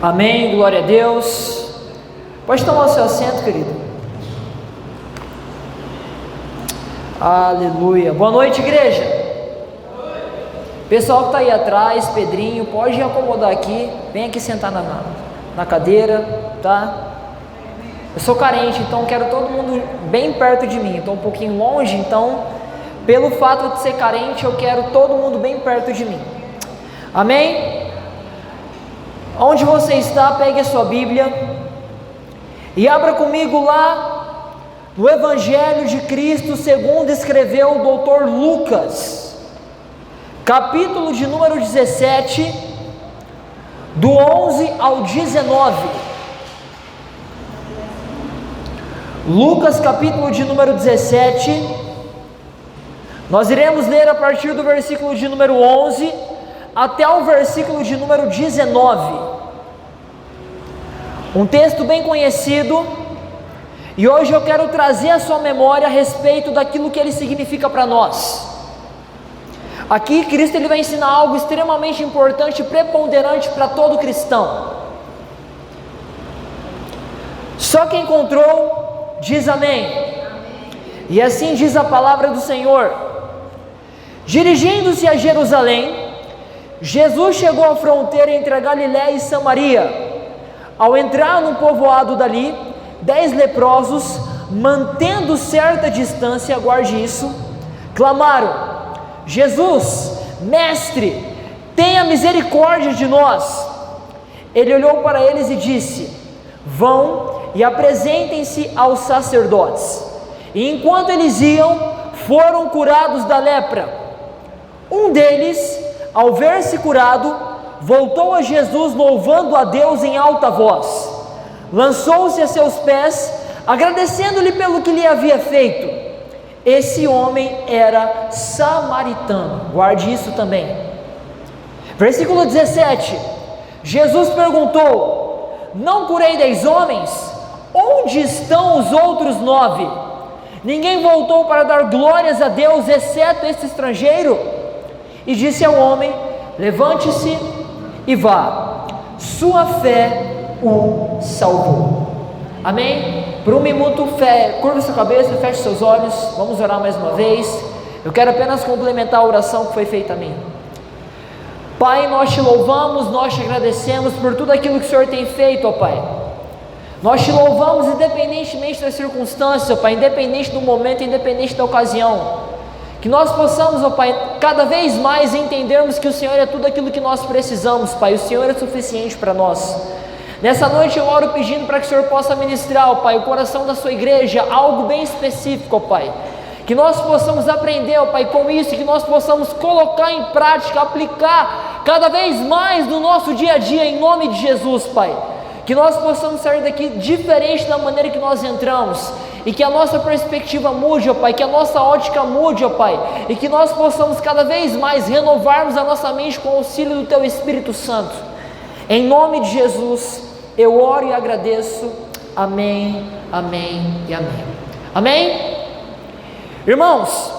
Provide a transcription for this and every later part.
Amém, glória a Deus. Pode tomar o seu assento, querido. Aleluia. Boa noite, igreja. Pessoal que está aí atrás, Pedrinho, pode acomodar aqui. Vem aqui sentar na cadeira, tá? Eu sou carente, então quero todo mundo bem perto de mim. Estou um pouquinho longe, então, pelo fato de ser carente, eu quero todo mundo bem perto de mim. Amém? Onde você está, pegue a sua Bíblia e abra comigo lá no Evangelho de Cristo segundo escreveu o doutor Lucas, capítulo de número 17, do 11 ao 19. Lucas, capítulo de número 17, nós iremos ler a partir do versículo de número 11 até o versículo de número 19, um texto bem conhecido, e hoje eu quero trazer à sua memória a respeito daquilo que ele significa para nós. Aqui Cristo ele vai ensinar algo extremamente importante e preponderante para todo cristão. Só quem encontrou, diz amém. E assim diz a palavra do Senhor: dirigindo-se a Jerusalém, Jesus chegou à fronteira entre a Galiléia e Samaria. Ao entrar num povoado dali, 10 leprosos, mantendo certa distância, guarde isso, clamaram: Jesus, mestre, tenha misericórdia de nós. Ele olhou para eles e disse: vão e apresentem-se aos sacerdotes. E enquanto eles iam, foram curados da lepra. Um deles, ao ver-se curado, voltou a Jesus louvando a Deus em alta voz, lançou-se a seus pés, agradecendo-lhe pelo que lhe havia feito. Esse homem era samaritano, guarde isso também. Versículo 17, Jesus perguntou: não curei 10 homens? Onde estão os outros 9? Ninguém voltou para dar glórias a Deus, exceto esse estrangeiro? E disse ao homem: levante-se e vá, sua fé o salvou. Amém? Por um minuto, curva sua cabeça, feche seus olhos, vamos orar mais uma vez. Eu quero apenas complementar a oração que foi feita a mim. Pai, nós te louvamos, nós te agradecemos por tudo aquilo que o Senhor tem feito, ó Pai. Nós te louvamos independentemente das circunstâncias, ó Pai, independente do momento, independente da ocasião. Que nós possamos, ó Pai, cada vez mais entendermos que o Senhor é tudo aquilo que nós precisamos, Pai. O Senhor é suficiente para nós. Nessa noite eu oro pedindo para que o Senhor possa ministrar, ó Pai, o coração da sua igreja, algo bem específico, ó Pai. Que nós possamos aprender, ó Pai, com isso, que nós possamos colocar em prática, aplicar cada vez mais no nosso dia a dia, em nome de Jesus, Pai. Que nós possamos sair daqui diferente da maneira que nós entramos, e que a nossa perspectiva mude, ó Pai, que a nossa ótica mude, ó Pai, e que nós possamos cada vez mais renovarmos a nossa mente com o auxílio do Teu Espírito Santo. Em nome de Jesus, eu oro e agradeço. Amém, amém e amém. Amém? Irmãos,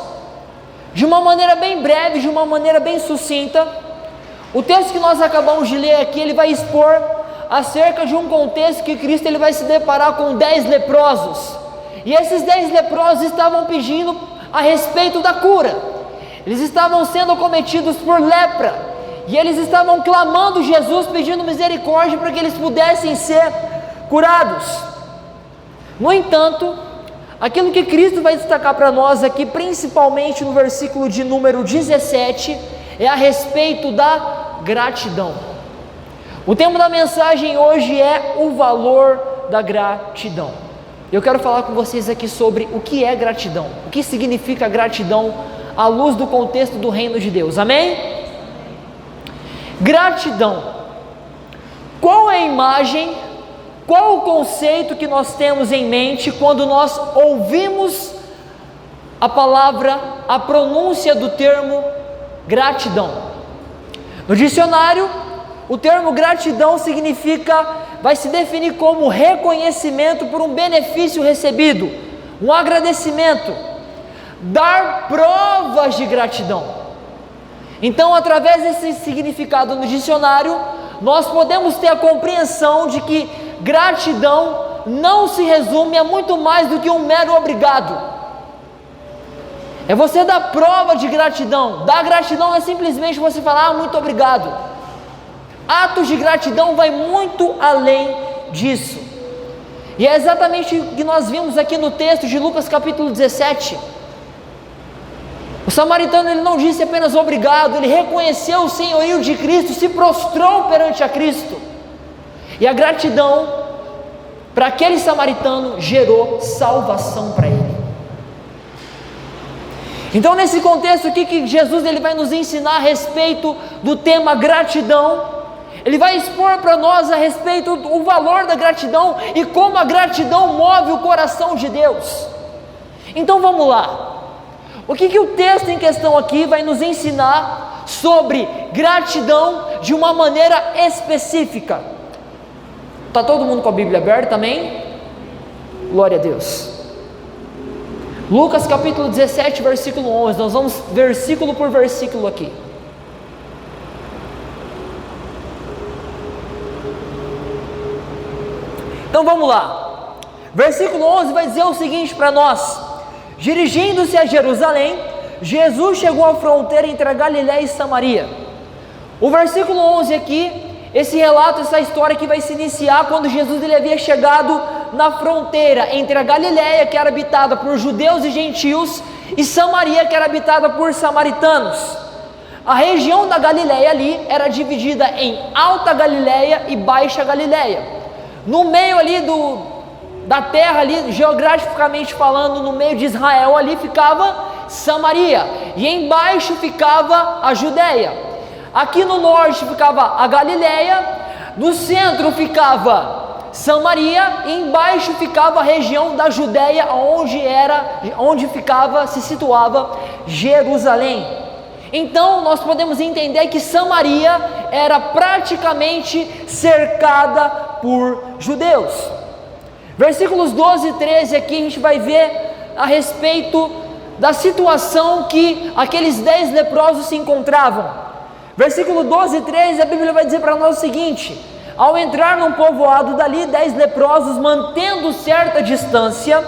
de uma maneira bem breve, de uma maneira bem sucinta, o texto que nós acabamos de ler aqui, ele vai expor acerca de um contexto que Cristo ele vai se deparar com 10 leprosos, e esses 10 leprosos estavam pedindo a respeito da cura. Eles estavam sendo acometidos por lepra, e eles estavam clamando Jesus, pedindo misericórdia para que eles pudessem ser curados. No entanto, aquilo que Cristo vai destacar para nós aqui, principalmente no versículo de número 17, é a respeito da gratidão. O tema da mensagem hoje é o valor da gratidão. Eu quero falar com vocês aqui sobre o que é gratidão, o que significa gratidão à luz do contexto do reino de Deus, amém? Gratidão. Qual é a imagem, qual o conceito que nós temos em mente quando nós ouvimos a palavra, a pronúncia do termo gratidão? No dicionário, o termo gratidão vai se definir como reconhecimento por um benefício recebido, um agradecimento, dar provas de gratidão. Então, através desse significado no dicionário, nós podemos ter a compreensão de que gratidão não se resume a muito mais do que um mero obrigado. É você dar prova de gratidão. Dar gratidão é simplesmente você falar muito obrigado. Atos de gratidão vai muito além disso. E é exatamente o que nós vimos aqui no texto de Lucas capítulo 17. O samaritano, ele não disse apenas obrigado, ele reconheceu o senhorio de Cristo, se prostrou perante a Cristo. E a gratidão para aquele samaritano gerou salvação para ele. Então, nesse contexto aqui que Jesus ele vai nos ensinar a respeito do tema gratidão, ele vai expor para nós a respeito do valor da gratidão e como a gratidão move o coração de Deus. Então vamos lá. O que o texto em questão aqui vai nos ensinar sobre gratidão de uma maneira específica? Está todo mundo com a Bíblia aberta, amém? Glória a Deus. Lucas capítulo 17, versículo 11, nós vamos versículo por versículo aqui. Então vamos lá, versículo 11 vai dizer o seguinte para nós: dirigindo-se a Jerusalém, Jesus chegou à fronteira entre a Galiléia e Samaria. O versículo 11 aqui, esse relato, essa história que vai se iniciar quando Jesus ele havia chegado na fronteira entre a Galiléia, que era habitada por judeus e gentios, e Samaria, que era habitada por samaritanos. A região da Galiléia ali era dividida em Alta Galiléia e Baixa Galiléia. No meio ali da terra ali, geograficamente falando, no meio de Israel ali ficava Samaria, e embaixo ficava a Judéia. Aqui no norte ficava a Galiléia, no centro ficava Samaria, e embaixo ficava a região da Judéia, onde se situava Jerusalém. Então nós podemos entender que Samaria era praticamente cercada por judeus. Versículos 12 e 13 aqui a gente vai ver a respeito da situação que aqueles 10 leprosos se encontravam. Versículo 12 e 13, a Bíblia vai dizer para nós o seguinte: ao entrar num povoado dali, 10 leprosos, mantendo certa distância,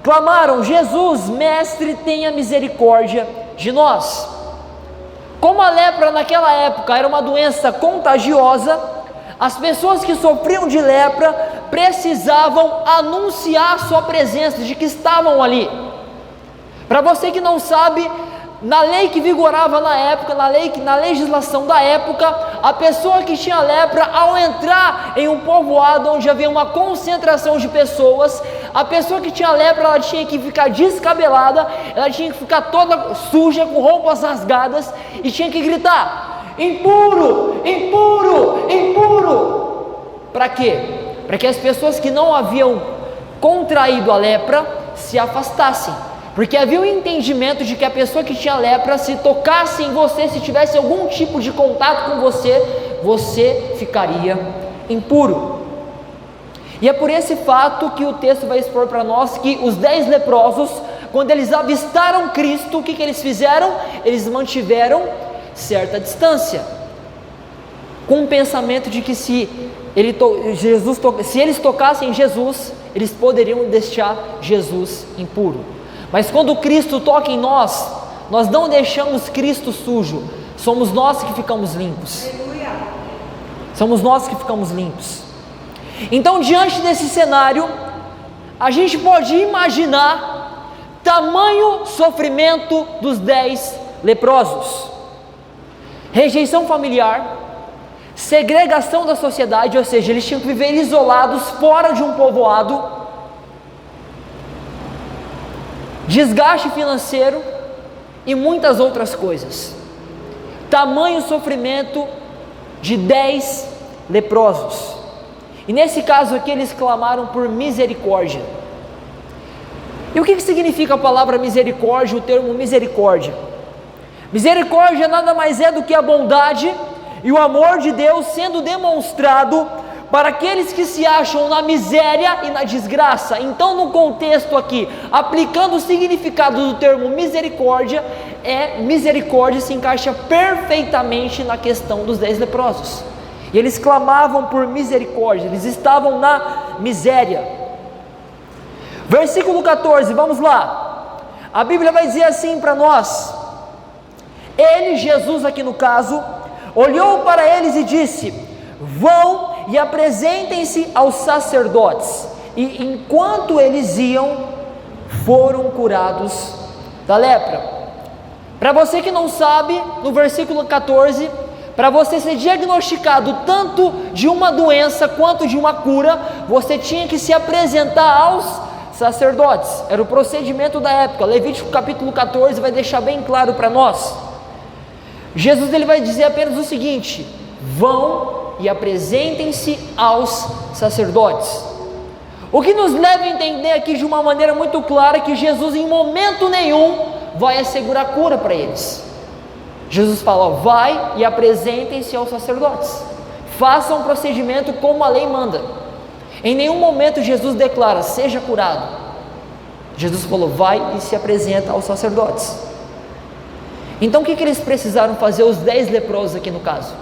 clamaram: Jesus, mestre, tenha misericórdia de nós. Como a lepra naquela época era uma doença contagiosa, as pessoas que sofriam de lepra precisavam anunciar a sua presença, de que estavam ali. Para você que não sabe, na lei que vigorava na época, na legislação da época, a pessoa que tinha lepra, ao entrar em um povoado onde havia uma concentração de pessoas, a pessoa que tinha lepra, ela tinha que ficar descabelada, ela tinha que ficar toda suja, com roupas rasgadas, e tinha que gritar: impuro, impuro, impuro. Para quê? Para que as pessoas que não haviam contraído a lepra se afastassem, porque havia um entendimento de que a pessoa que tinha lepra, se tocasse em você, se tivesse algum tipo de contato com você, você ficaria impuro. E é por esse fato que o texto vai expor para nós que os 10 leprosos, quando eles avistaram Cristo, o que eles fizeram? Eles mantiveram certa distância, com o pensamento de que se eles tocassem em Jesus, eles poderiam deixar Jesus impuro. Mas quando Cristo toca em nós, nós não deixamos Cristo sujo, somos nós que ficamos limpos. Somos nós que ficamos limpos. Então, diante desse cenário, a gente pode imaginar tamanho sofrimento dos 10 leprosos: rejeição familiar, segregação da sociedade, ou seja, eles tinham que viver isolados, fora de um povoado, desgaste financeiro e muitas outras coisas. Tamanho sofrimento de 10 leprosos. E nesse caso aqui eles clamaram por misericórdia. E o que significa a palavra misericórdia, o termo misericórdia? Misericórdia nada mais é do que a bondade e o amor de Deus sendo demonstrado para aqueles que se acham na miséria e na desgraça. Então, no contexto aqui, aplicando o significado do termo misericórdia, misericórdia se encaixa perfeitamente na questão dos 10 leprosos. e eles clamavam por misericórdia, eles estavam na miséria. Versículo 14, vamos lá. A Bíblia vai dizer assim para nós: ele, Jesus aqui no caso, olhou para eles e disse: vão e apresentem-se aos sacerdotes. E enquanto eles iam, foram curados da lepra. Para você que não sabe, no versículo 14, para você ser diagnosticado tanto de uma doença quanto de uma cura, você tinha que se apresentar aos sacerdotes. Era o procedimento da época. Levítico capítulo 14 vai deixar bem claro para nós. Jesus ele vai dizer apenas o seguinte: vão e apresentem-se aos sacerdotes. O que nos leva a entender aqui de uma maneira muito clara que Jesus em momento nenhum vai assegurar cura para eles. Jesus fala: vai e apresentem-se aos sacerdotes, façam um procedimento como a lei manda. Em nenhum momento Jesus declara: seja curado. Jesus falou: vai e se apresenta aos sacerdotes. Então o que eles precisaram fazer, os 10 leprosos aqui no caso?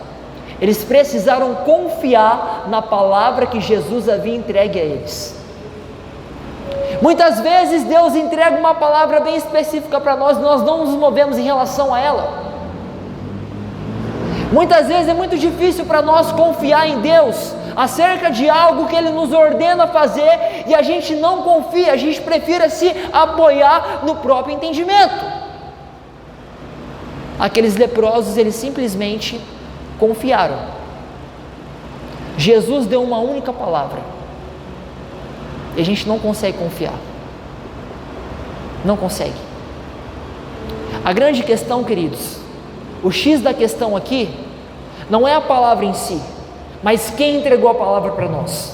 Eles precisaram confiar na palavra que Jesus havia entregue a eles. Muitas vezes Deus entrega uma palavra bem específica para nós, nós não nos movemos em relação a ela. Muitas vezes é muito difícil para nós confiar em Deus acerca de algo que Ele nos ordena fazer, e a gente não confia, a gente prefere se apoiar no próprio entendimento. Aqueles leprosos, eles simplesmente confiaram. Jesus deu uma única palavra, e a gente não consegue confiar, não consegue. A grande questão, queridos, o X da questão aqui, não é a palavra em si, mas quem entregou a palavra para nós.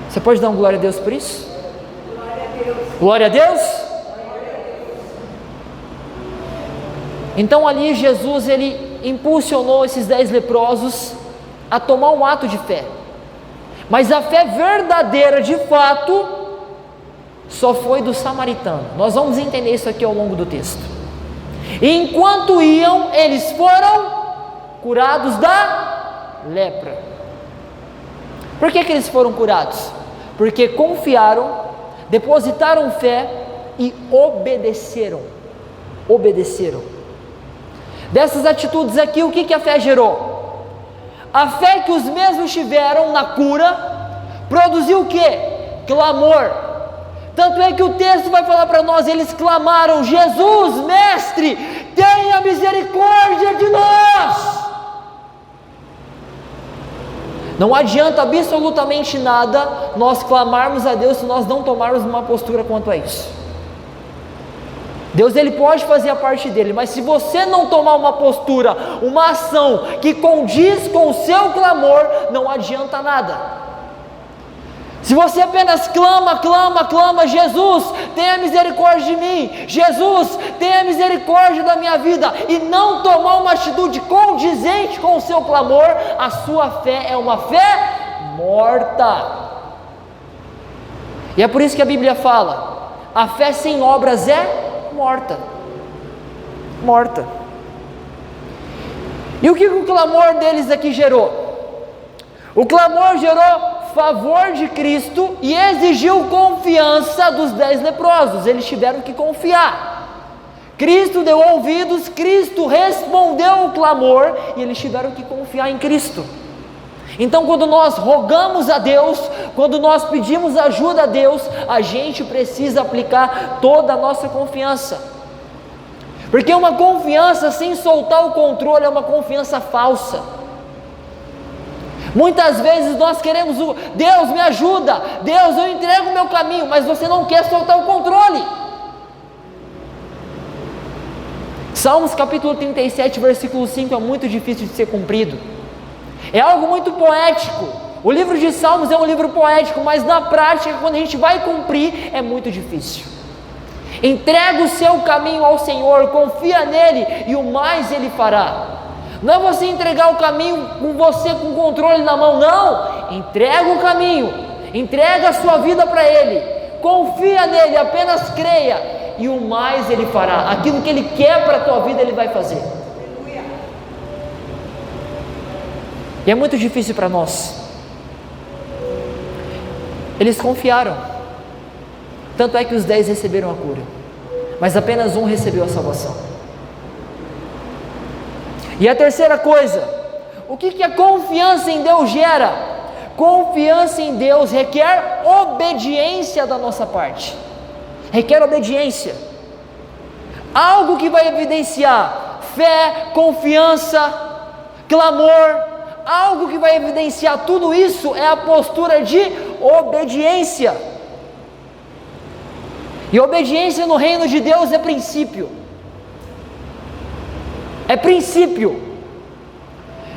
Você pode dar um glória a Deus por isso? Glória a Deus. Glória a Deus? Então ali Jesus, ele impulsionou esses 10 leprosos a tomar um ato de fé, mas a fé verdadeira de fato só foi do samaritano. Nós vamos entender isso aqui ao longo do texto. E enquanto iam, eles foram curados da lepra. Por que eles foram curados? Porque confiaram, depositaram fé e obedeceram. Dessas atitudes aqui, o que a fé gerou? A fé que os mesmos tiveram na cura produziu o que? Clamor. Tanto é que o texto vai falar para nós: eles clamaram: Jesus, mestre, tenha misericórdia de nós. Não adianta absolutamente nada nós clamarmos a Deus se nós não tomarmos uma postura quanto a isso. Deus, ele pode fazer a parte dele, mas se você não tomar uma postura, uma ação que condiz com o seu clamor, não adianta nada. Se você apenas clama: Jesus, tenha misericórdia de mim, Jesus, tenha misericórdia da minha vida, e não tomar uma atitude condizente com o seu clamor, a sua fé é uma fé morta. E é por isso que a Bíblia fala: a fé sem obras é morta. E o que o clamor deles aqui gerou? O clamor gerou favor de Cristo e exigiu confiança dos 10 leprosos. Eles tiveram que confiar. Cristo deu ouvidos, Cristo respondeu o clamor, e eles tiveram que confiar em Cristo. Então, quando nós rogamos a Deus, quando nós pedimos ajuda a Deus, a gente precisa aplicar toda a nossa confiança, porque uma confiança sem soltar o controle é uma confiança falsa. Muitas vezes nós queremos Deus me ajuda, Deus, eu entrego o meu caminho, mas você não quer soltar o controle. Salmos capítulo 37, versículo 5 é muito difícil de ser cumprido. É algo muito poético. O livro de Salmos é um livro poético, mas na prática, quando a gente vai cumprir, é muito difícil. Entrega o seu caminho ao Senhor, confia nele, e o mais ele fará. Não é você entregar o caminho com você com o controle na mão, não. Entrega o caminho, entrega a sua vida para ele, confia nele, apenas creia, e o mais ele fará. Aquilo que ele quer para a tua vida, ele vai fazer. E é muito difícil para nós. Eles confiaram, tanto é que os 10 receberam a cura, mas apenas um recebeu a salvação. E a terceira coisa, o que a confiança em Deus gera? Confiança em Deus requer obediência da nossa parte, requer obediência, algo que vai evidenciar fé, confiança, clamor, algo que vai evidenciar tudo isso é a postura de obediência. E obediência no reino de Deus é princípio. É princípio.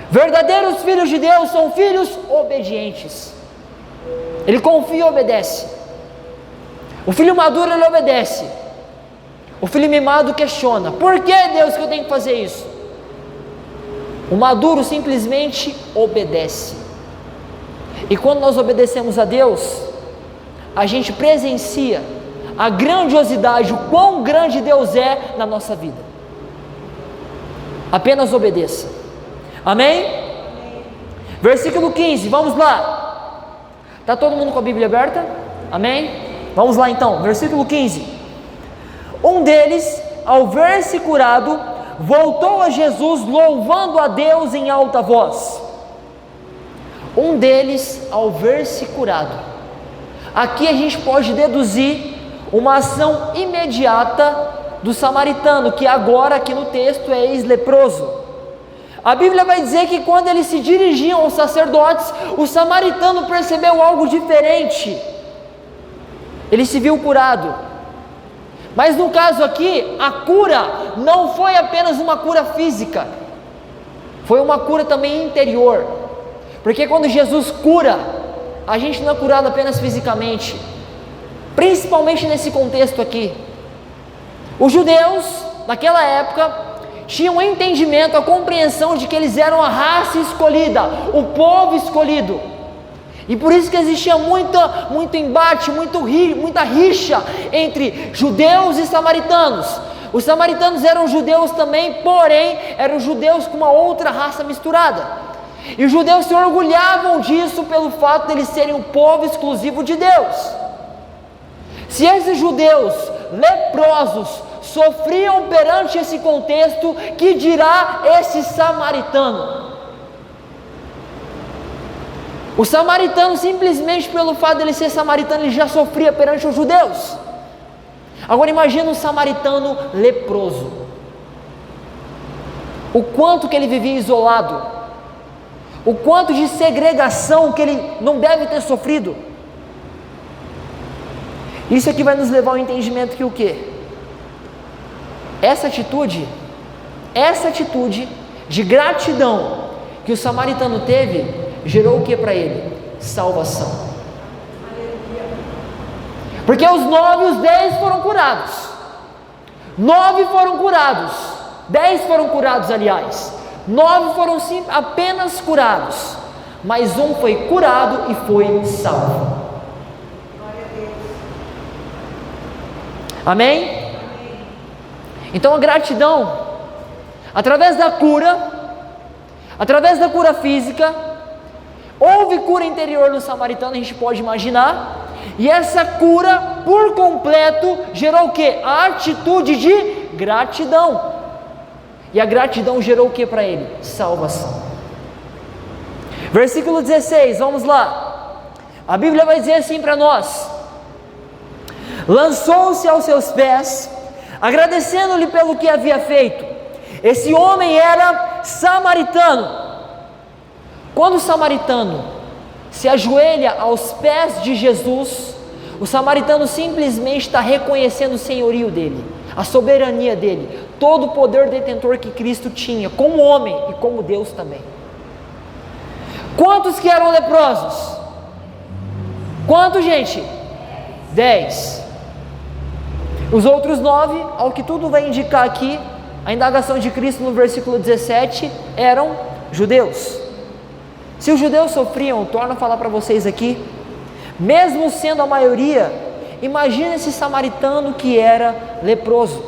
Verdadeiros filhos de Deus são filhos obedientes. Ele confia e obedece. O filho maduro, ele obedece. O filho mimado questiona: por que, Deus, que eu tenho que fazer isso? O maduro simplesmente obedece. E quando nós obedecemos a Deus, a gente presencia a grandiosidade, o quão grande Deus é na nossa vida. Apenas obedeça. Amém? Versículo 15, vamos lá. Está todo mundo com a Bíblia aberta? Amém? Vamos lá então, versículo 15. Um deles, ao ver-se curado, voltou a Jesus louvando a Deus em alta voz. Um deles, ao ver-se curado. Aqui a gente pode deduzir uma ação imediata do samaritano, que agora aqui no texto é ex-leproso. A Bíblia vai dizer que quando eles se dirigiam aos sacerdotes, o samaritano percebeu algo diferente. Ele se viu curado. Mas no caso aqui, a cura não foi apenas uma cura física, foi uma cura também interior. Porque quando Jesus cura, a gente não é curado apenas fisicamente, principalmente nesse contexto aqui. Os judeus, naquela época, tinham um entendimento, a compreensão de que eles eram a raça escolhida, o povo escolhido. E por isso que existia muito embate, muita rixa entre judeus e samaritanos. Os samaritanos eram judeus também, porém eram judeus com uma outra raça misturada. E os judeus se orgulhavam disso pelo fato de eles serem o povo exclusivo de Deus. Se esses judeus leprosos sofriam perante esse contexto, que dirá esse samaritano? O samaritano, simplesmente pelo fato de ele ser samaritano, ele já sofria perante os judeus. Agora imagina um samaritano leproso, o quanto que ele vivia isolado, o quanto de segregação que ele não deve ter sofrido. Isso aqui vai nos levar ao entendimento que o quê? Essa atitude de gratidão que o samaritano teve, gerou o que para ele? Salvação. Porque os 9 e os 10 foram curados. 9 foram curados. 10 foram curados, aliás. 9 foram apenas curados. Mas um foi curado e foi salvo. Amém? Então a gratidão, através da cura física, houve cura interior no samaritano, a gente pode imaginar, e essa cura por completo gerou o que? A atitude de gratidão, e a gratidão gerou o que para ele? Salvação. Versículo 16, vamos lá. A Bíblia vai dizer assim para nós: lançou-se aos seus pés, agradecendo-lhe pelo que havia feito. Esse homem era samaritano. Quando o samaritano se ajoelha aos pés de Jesus, o samaritano simplesmente está reconhecendo o senhorio dele, a soberania dele, todo o poder detentor que Cristo tinha, como homem e como Deus também. Quantos que eram leprosos? Quantos, gente? 10. Os outros 9, ao que tudo vai indicar aqui, a indagação de Cristo no versículo 17, eram judeus. Se os judeus sofriam, eu torno a falar para vocês aqui, mesmo sendo a maioria, imagina esse samaritano que era leproso.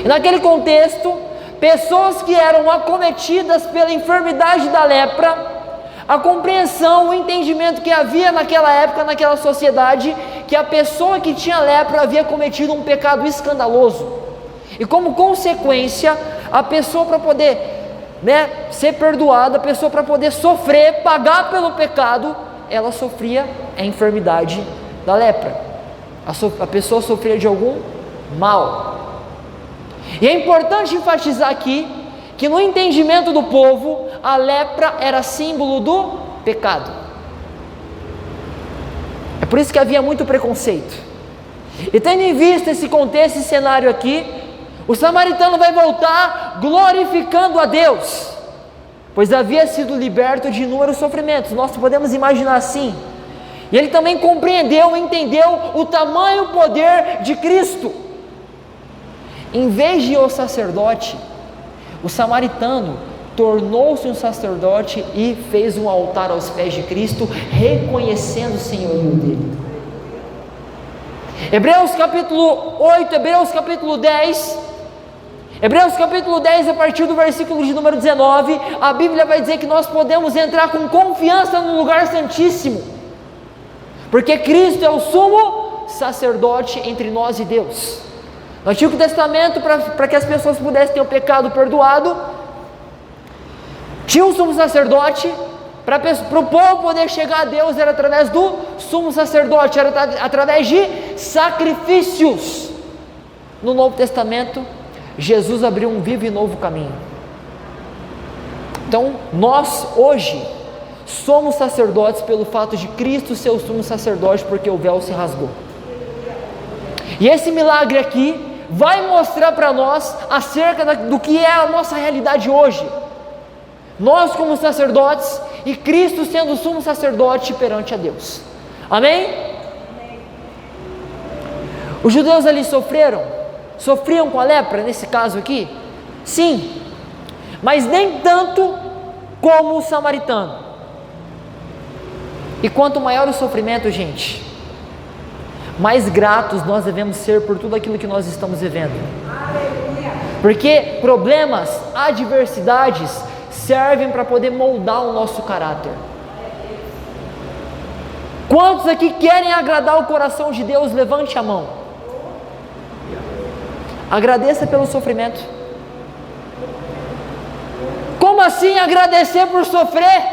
E naquele contexto, pessoas que eram acometidas pela enfermidade da lepra, a compreensão, o entendimento que havia naquela época, naquela sociedade, que a pessoa que tinha lepra havia cometido um pecado escandaloso, e como consequência, a pessoa para poder ser perdoada, a pessoa para poder sofrer, pagar pelo pecado, ela sofria a enfermidade da lepra, a pessoa sofria de algum mal. E é importante enfatizar aqui, que no entendimento do povo, a lepra era símbolo do pecado. É por isso que havia muito preconceito. E tendo em vista esse contexto, esse cenário aqui, o samaritano vai voltar glorificando a Deus, pois havia sido liberto de inúmeros sofrimentos, nós podemos imaginar assim. E ele também compreendeu, entendeu o tamanho e o poder de Cristo. Em vez de o sacerdote, o samaritano tornou-se um sacerdote e fez um altar aos pés de Cristo, reconhecendo o senhorio dele. Hebreus capítulo 8, Hebreus capítulo 10, a partir do versículo de número 19, a Bíblia vai dizer que nós podemos entrar com confiança no lugar santíssimo, porque Cristo é o sumo sacerdote entre nós e Deus. No Antigo Testamento, para que as pessoas pudessem ter o pecado perdoado, tinha um sumo sacerdote. Para o povo poder chegar a Deus, era através do sumo sacerdote, era através de sacrifícios. No Novo Testamento, Jesus abriu um vivo e novo caminho. Então, nós hoje somos sacerdotes pelo fato de Cristo ser o sumo sacerdote, porque o véu se rasgou. E esse milagre aqui vai mostrar para nós acerca do que é a nossa realidade hoje. Nós como sacerdotes e Cristo sendo o sumo sacerdote perante a Deus. Amém? Os judeus ali sofriam com a lepra nesse caso aqui? Sim, mas nem tanto como o samaritano. E quanto maior o sofrimento, gente, mais gratos nós devemos ser por tudo aquilo que nós estamos vivendo. Porque problemas, adversidades servem para poder moldar o nosso caráter. Quantos aqui querem agradar o coração de Deus? Levante a mão. Agradeça pelo sofrimento. Como assim agradecer por sofrer?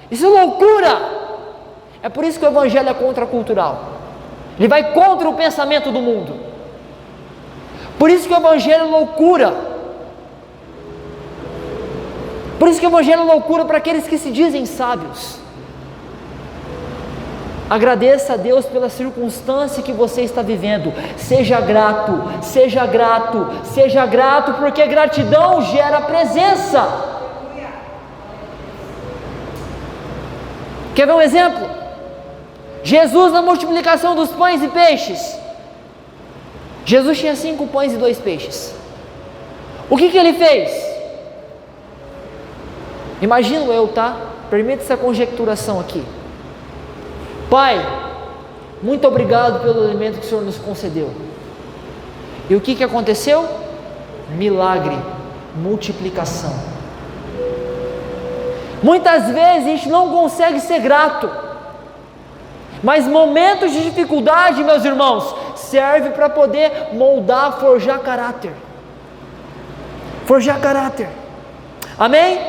Isso é loucura. É por isso que o Evangelho é contracultural. Ele vai contra o pensamento do mundo. Por isso que o Evangelho é loucura. Por isso que o Evangelho é loucura para aqueles que se dizem sábios. Agradeça a Deus pela circunstância que você está vivendo. Seja grato, seja grato, seja grato, porque gratidão gera presença. Quer ver um exemplo? Jesus na multiplicação dos pães e peixes. Jesus tinha 5 pães e 2 peixes. O que ele fez? Imagino eu, tá? Permita essa conjecturação aqui. Pai, muito obrigado pelo alimento que o Senhor nos concedeu. E o que aconteceu? Milagre, multiplicação. Muitas vezes a gente não consegue ser grato, mas momentos de dificuldade, meus irmãos, serve para poder moldar, forjar caráter. Forjar caráter. Amém?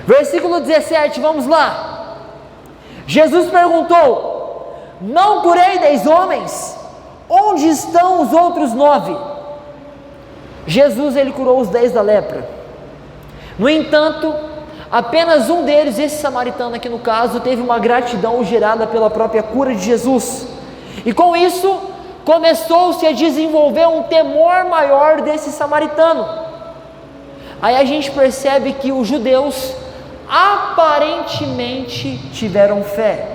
Versículo 17, vamos lá. Jesus perguntou: não curei 10 homens? Onde estão os outros 9? Jesus, ele curou os 10 da lepra. No entanto, apenas um deles, esse samaritano aqui no caso, teve uma gratidão gerada pela própria cura de Jesus. E com isso, começou-se a desenvolver um temor maior desse samaritano. Aí a gente percebe que os judeus aparentemente tiveram fé,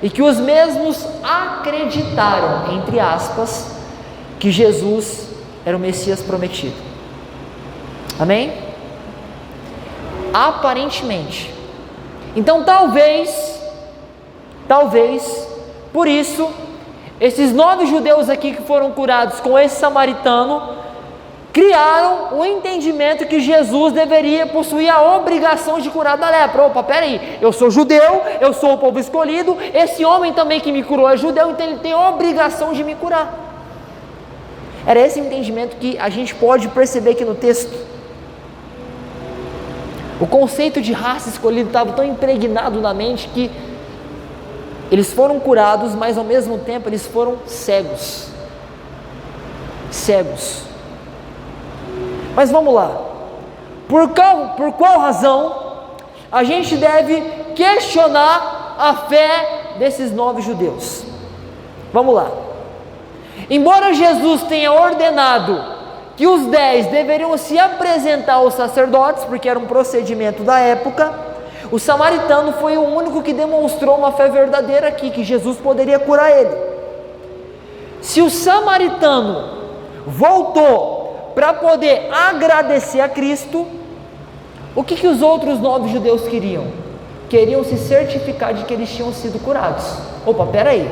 e que os mesmos acreditaram, entre aspas, que Jesus era o Messias prometido. Amém? Aparentemente. Então talvez, por isso, esses 9 judeus aqui que foram curados com esse samaritano, criaram o entendimento que Jesus deveria possuir a obrigação de curar da lepra. Opa, peraí, eu sou judeu, eu sou o povo escolhido, esse homem também que me curou é judeu, então ele tem a obrigação de me curar. Era esse entendimento que a gente pode perceber aqui no texto. O conceito de raça escolhida estava tão impregnado na mente que eles foram curados, mas ao mesmo tempo eles foram cegos. Cegos. Mas vamos lá. Por qual razão a gente deve questionar a fé desses 9 judeus? Vamos lá. Embora Jesus tenha ordenado que os 10 deveriam se apresentar aos sacerdotes, porque era um procedimento da época, o samaritano foi o único que demonstrou uma fé verdadeira aqui, que Jesus poderia curar ele. Se o samaritano voltou para poder agradecer a Cristo, o que os outros 9 judeus queriam? Queriam se certificar de que eles tinham sido curados. Opa, peraí,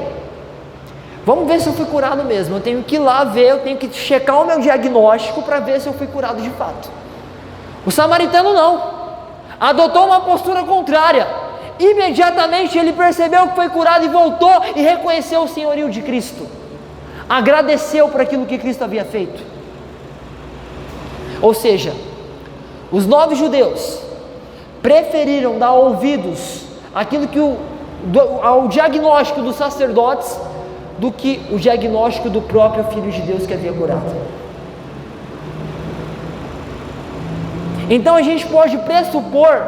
vamos ver se eu fui curado mesmo, eu tenho que ir lá ver, eu tenho que checar o meu diagnóstico para ver se eu fui curado de fato. O samaritano não, adotou uma postura contrária. Imediatamente ele percebeu que foi curado e voltou e reconheceu o senhorio de Cristo, agradeceu por aquilo que Cristo havia feito. Ou seja, os 9 judeus preferiram dar ouvidos àquilo que ao diagnóstico dos sacerdotes do que o diagnóstico do próprio Filho de Deus que havia curado. Então a gente pode pressupor,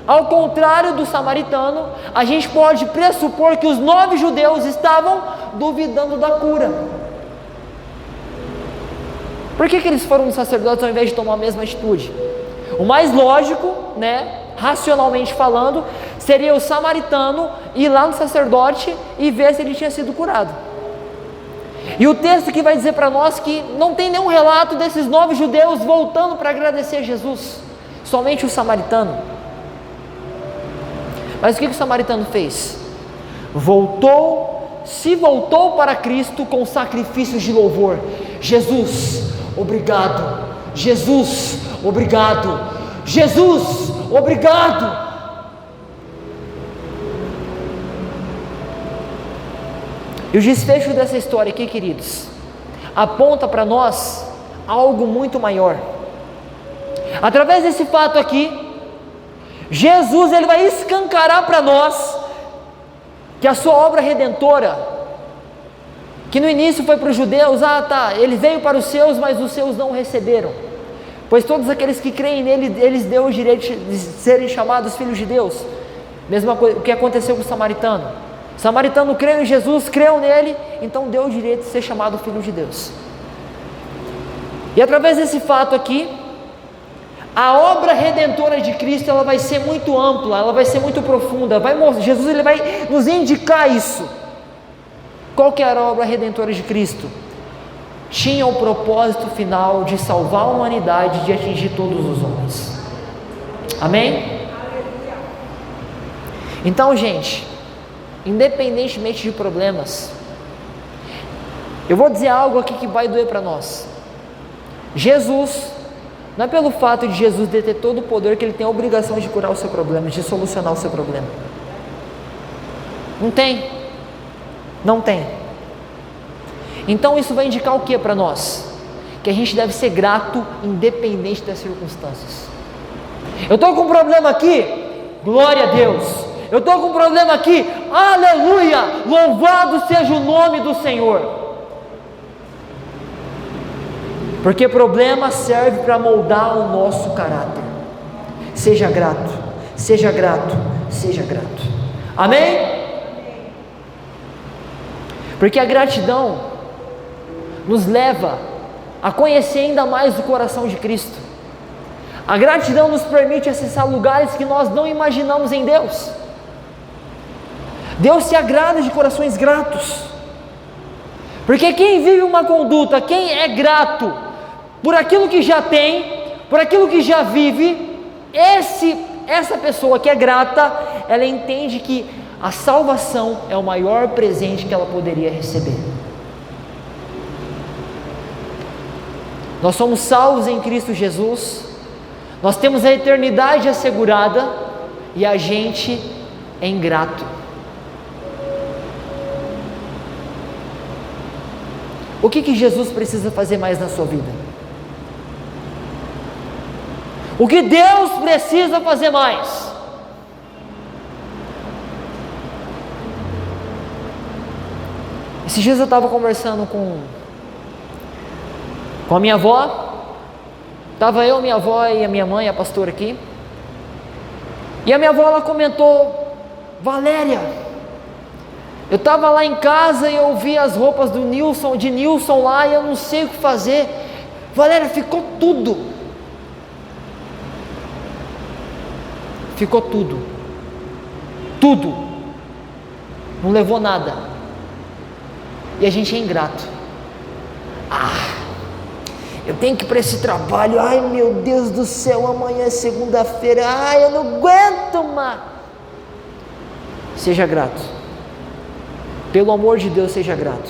ao contrário do samaritano, a gente pode pressupor que os 9 judeus estavam duvidando da cura. Por que eles foram nos sacerdotes ao invés de tomar a mesma atitude? O mais lógico, racionalmente falando, seria o samaritano ir lá no sacerdote e ver se ele tinha sido curado. E o texto que vai dizer para nós que não tem nenhum relato desses 9 judeus voltando para agradecer a Jesus, somente o samaritano. Mas o que o samaritano fez? Se voltou para Cristo com sacrifícios de louvor. Jesus, obrigado. Jesus, obrigado. Jesus, obrigado. E o desfecho dessa história aqui, queridos, aponta para nós algo muito maior. Através desse fato aqui, Jesus ele vai escancarar para nós que a sua obra redentora, que no início foi para os judeus, ele veio para os seus, mas os seus não o receberam, pois todos aqueles que creem nele, eles deu o direito de serem chamados filhos de Deus. Mesma coisa, o que aconteceu com o samaritano. O samaritano creu em Jesus, creu nele, então deu o direito de ser chamado filho de Deus. E através desse fato aqui, a obra redentora de Cristo, ela vai ser muito ampla, ela vai ser muito profunda. Jesus ele vai nos indicar isso. Qual que era a obra redentora de Cristo? Tinha o propósito final de salvar a humanidade, de atingir todos os homens. Amém? Então, gente, independentemente de problemas, eu vou dizer algo aqui que vai doer para nós. Jesus, não é pelo fato de Jesus ter todo o poder que ele tem a obrigação de curar o seu problema, de solucionar o seu problema. Não tem. Não tem. Então isso vai indicar o que para nós? Que a gente deve ser grato independente das circunstâncias. Eu estou com um problema aqui, glória a Deus. Eu estou com um problema aqui, aleluia, louvado seja o nome do Senhor. Porque problema serve para moldar o nosso caráter. Seja grato, seja grato, seja grato. Amém? Porque a gratidão nos leva a conhecer ainda mais o coração de Cristo. A gratidão nos permite acessar lugares que nós não imaginamos em Deus. Deus se agrada de corações gratos. Porque quem vive uma conduta, quem é grato por aquilo que já tem, por aquilo que já vive, essa pessoa que é grata, ela entende que a salvação é o maior presente que ela poderia receber. Nós somos salvos em Cristo Jesus, nós temos a eternidade assegurada e a gente é ingrato. O que Jesus precisa fazer mais na sua vida? O que Deus precisa fazer mais? Esses dias eu estava conversando com a minha avó. Estava eu, minha avó e a minha mãe, a pastora aqui. E a minha avó, ela comentou: Valéria, eu estava lá em casa e eu vi as roupas de Nilson lá, e eu não sei o que fazer. Valéria, ficou tudo. Ficou tudo. Tudo. Não levou nada. E a gente é ingrato. Eu tenho que ir para esse trabalho. Ai, meu Deus do céu, amanhã é segunda-feira. Ai, eu não aguento mais. Seja grato. Pelo amor de Deus, seja grato.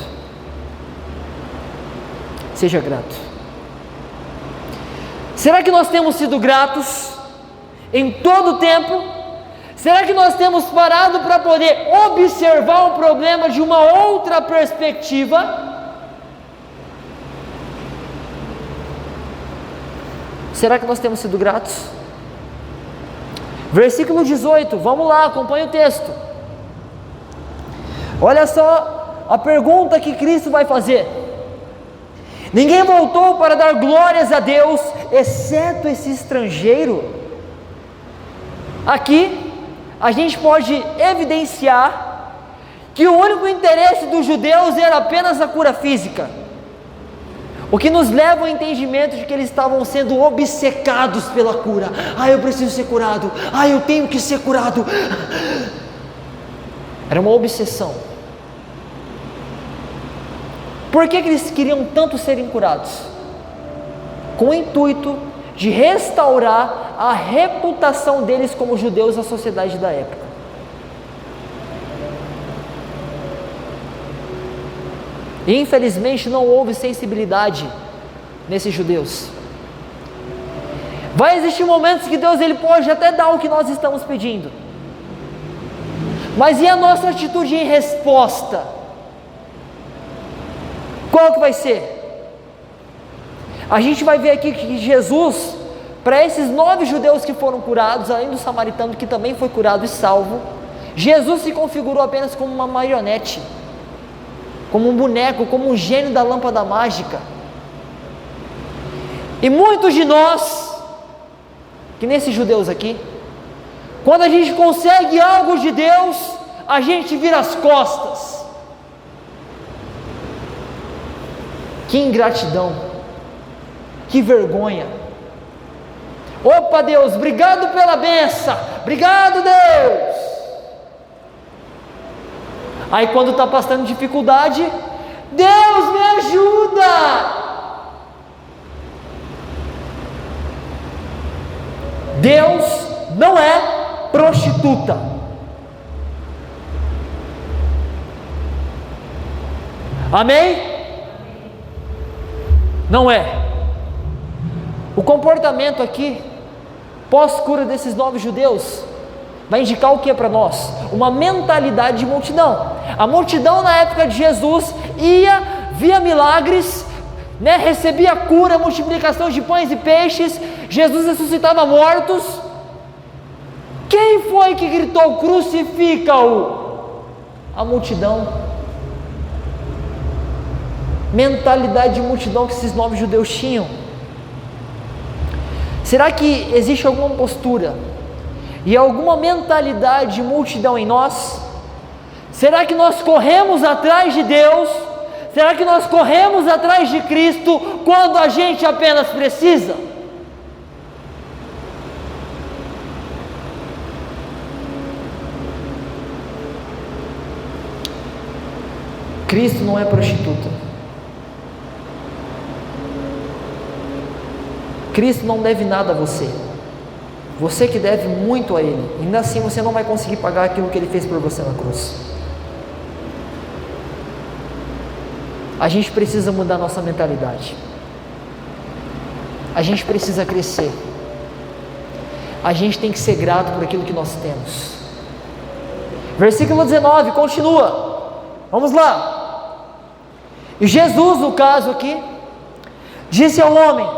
Seja grato. Será que nós temos sido gratos em todo o tempo? Será que nós temos parado para poder observar o problema de uma outra perspectiva? Será que nós temos sido gratos? Versículo 18, vamos lá, acompanha o texto. Olha só a pergunta que Cristo vai fazer. Ninguém voltou para dar glórias a Deus, exceto esse estrangeiro. Aqui a gente pode evidenciar que o único interesse dos judeus era apenas a cura física, o que nos leva ao entendimento de que eles estavam sendo obcecados pela cura. Eu preciso ser curado, eu tenho que ser curado. Era uma obsessão. Por que eles queriam tanto serem curados? Com o intuito de restaurar a reputação deles como judeus na sociedade da época. E infelizmente não houve sensibilidade nesses judeus. Vai existir momentos que Deus ele pode até dar o que nós estamos pedindo, mas e a nossa atitude em resposta? Qual que vai ser? A gente vai ver aqui que Jesus, para esses 9 judeus que foram curados, além do samaritano que também foi curado e salvo, Jesus se configurou apenas como uma marionete, como um boneco, como um gênio da lâmpada mágica. E muitos de nós, que nesses judeus aqui, quando a gente consegue algo de Deus, a gente vira as costas. Que ingratidão, que vergonha. Opa, Deus, obrigado pela benção, obrigado, Deus. Aí quando está passando dificuldade, Deus me ajuda. Deus não é prostituta. Amém? Não é. O comportamento aqui, pós-cura desses 9 judeus, vai indicar o que para nós? Uma mentalidade de multidão. A multidão na época de Jesus ia, via milagres, recebia cura, multiplicação de pães e peixes, Jesus ressuscitava mortos. Quem foi que gritou, crucifica-o? A multidão. Mentalidade de multidão que esses 9 judeus tinham. Será que existe alguma postura e alguma mentalidade de multidão em nós? Será que nós corremos atrás de Deus? Será que nós corremos atrás de Cristo quando a gente apenas precisa? Cristo não é prostituta. Cristo não deve nada a você. Você que deve muito a Ele. Ainda assim você não vai conseguir pagar aquilo que Ele fez por você na cruz. A gente precisa mudar nossa mentalidade. A gente precisa crescer. A gente tem que ser grato por aquilo que nós temos. Versículo 19, continua. Vamos lá. E Jesus, no caso aqui, disse ao homem: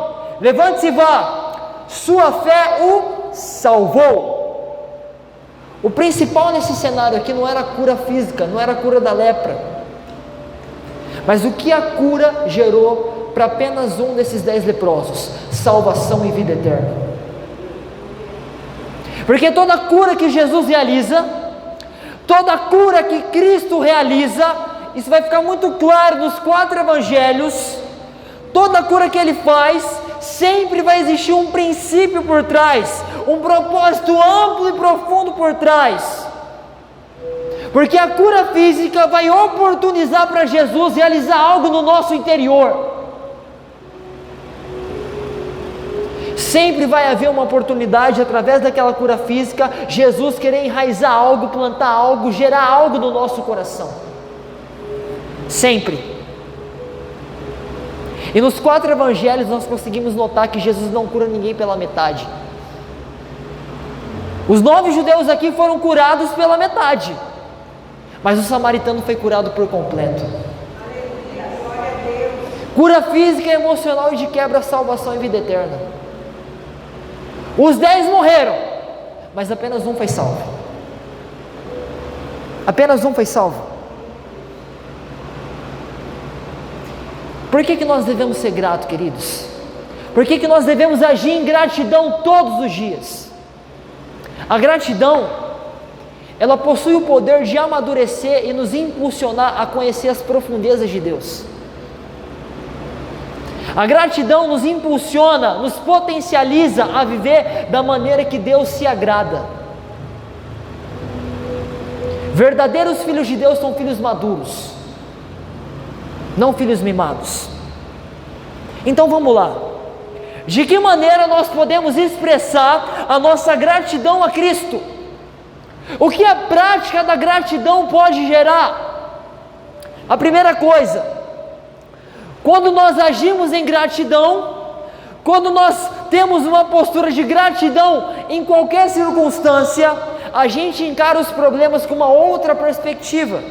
levante-se e vá, sua fé o salvou. O principal nesse cenário aqui não era a cura física, não era a cura da lepra, mas o que a cura gerou para apenas um desses 10 leprosos? Salvação e vida eterna. Porque toda cura que Jesus realiza, toda cura que Cristo realiza, isso vai ficar muito claro nos 4 evangelhos. Toda cura que Ele faz, sempre vai existir um princípio por trás, um propósito amplo e profundo por trás. Porque a cura física vai oportunizar para Jesus realizar algo no nosso interior. Sempre vai haver uma oportunidade, através daquela cura física, Jesus querer enraizar algo, plantar algo, gerar algo no nosso coração. Sempre. E nos 4 evangelhos nós conseguimos notar que Jesus não cura ninguém pela metade. Os 9 judeus aqui foram curados pela metade, mas o samaritano foi curado por completo. Cura física, emocional e de quebra, salvação e vida eterna. Os 10 morreram, mas apenas um foi salvo. Apenas um foi salvo. Por que nós devemos ser gratos, queridos? Por que nós devemos agir em gratidão todos os dias? A gratidão, ela possui o poder de amadurecer e nos impulsionar a conhecer as profundezas de Deus. A gratidão nos impulsiona, nos potencializa a viver da maneira que Deus se agrada. Verdadeiros filhos de Deus são filhos maduros, não filhos mimados. Então vamos lá. De que maneira nós podemos expressar a nossa gratidão a Cristo? O que a prática da gratidão pode gerar? A primeira coisa, quando nós agimos em gratidão, quando nós temos uma postura de gratidão em qualquer circunstância, a gente encara os problemas com uma outra perspectiva.